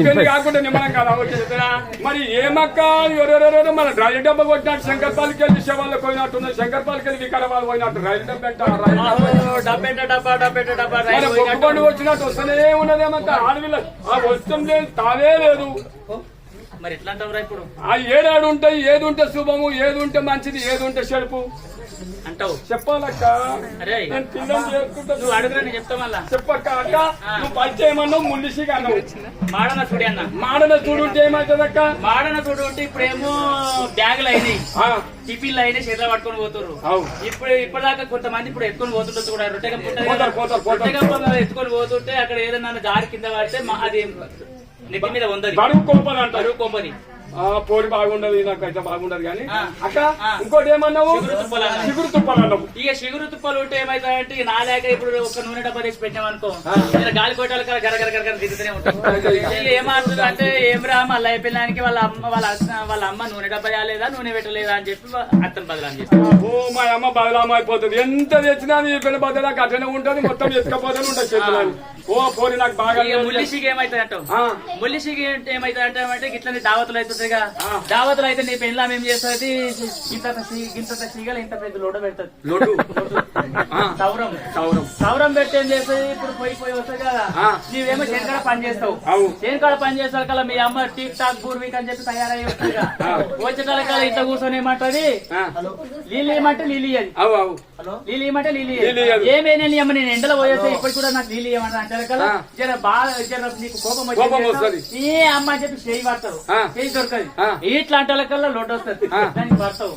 పెళ్లి కాకుండా నిమ్మలం కదా వచ్చేదా మరి ఏమక్క ఎవరెవరెవరో మన రైలు డబ్బా కొట్టినట్టు శంకర్పాలకి వెళ్ళి శవాళ్ళు పోయినట్టుంది శంకర్పాలకి వెళ్ళి వికారాబాద్ పోయినట్టు రైలు డబ్బా వచ్చినట్టు వస్తూనే ఉన్నదేమంత ఆడవిల్ల ఆ వస్తం లేదు తావే లేదు మరి ఎట్లా అంటావురా ఇప్పుడు ఆ ఏడాడు ఉంటాయి ఏది ఉంటే శుభము ఏది ఉంటే మంచిది ఏది ఉంటే చెడుపు అంటావు చెప్పాలక్క అరే నేను పిల్లలు చేసుకుంటా నువ్వు అడుగురా నేను చెప్తా మళ్ళా చెప్పక్క అక్క నువ్వు పరిచయమన్నావు ముండిసిగా అన్నావు మాడన చూడి అన్న మాడన చూడుంటే ఏమవుతుందక్క మాడన చూడు ఉంటే ఇప్పుడేమో బ్యాగులు అయినాయి టిఫిన్లు అయినాయి చేతిలో పట్టుకొని పోతున్నారు ఇప్పుడు ఇప్పటిదాకా కొంతమంది ఇప్పుడు ఎత్తుకొని పోతుండొచ్చు కూడా రొట్టెగా ఎత్తుకొని పోతుంటే అక్కడ ఏదన్నా జారి కింద పడితే అది నెత్తి మీద ఉంది బరువు కోపని అంటారు బరువు కోపని పోరి బాగుండదు నాకైతే బాగుండదు కానీ అక్క ఇంకోటి ఏమన్నావు చిగురు తుప్పాలన్నావు ఇక చిగురు తుప్పలు ఉంటే ఏమైతాయంటే నా లేక ఇప్పుడు ఒక నూనె డబ్బా తెచ్చి పెట్టామనుకో గాలి కొట్టాలి కదా గరగర గరగర దిగుతూనే ఉంటాం ఏమంటుంది అంటే ఏం రా మళ్ళీ అయిపోయినానికి వాళ్ళ అమ్మ నూనె డబ్బా లేదా నూనె పెట్టలేదా అని చెప్పి అత్తను బదలాం చేస్తాను ఓ మా అమ్మ బదలాం అయిపోతుంది ఎంత తెచ్చినా నీ పిల్ల బదలాకి అట్లనే ఉంటుంది మొత్తం ఎత్తుకపోతేనే ఉంటుంది చేతులని ఓ పోరి నాకు బాగా ముల్లిసిగి ఏమైతుంది అంటావు ముల్లిసిగి ఏమైతుంది అంటే ఇట్లా దావతులు అవుతుందిగా దావతులు అయితే నీ పెళ్ళ ఏం చేస్తుంది ఇంత సీగలు ఇంత పెద్ద లోడ పెడుతుంది సౌరం పెట్టి ఏం చేస్తుంది ఇప్పుడు పోయి వస్తుంది కదా నీవేమో చేనుకాడ పని చేస్తావు చేనుకాడ పని చేస్తారు కదా మీ అమ్మ టీక్ టాక్ పూర్వీక్ అని చెప్పి తయారయ్యి వస్తుంది వచ్చేటాల కదా ఇంత కూర్చొని ఏమంటది లీలు ఏమంటే లీలి అది లీలు ఏమంటే లీలి ఏమైనా నీ అమ్మ నేను ఎండలో పోయేస్తే ఇప్పటికి కూడా నాకు లీలు ఏమంటారు అంటారు కదా జర బాగా జర నీకు కోపం వచ్చి ఏ అమ్మ అని చెప్పి చేయి పడతారు చేయి దొరకదు ఇట్లాంటి కల్లా లోటు వస్తుంది దానికి పడతావు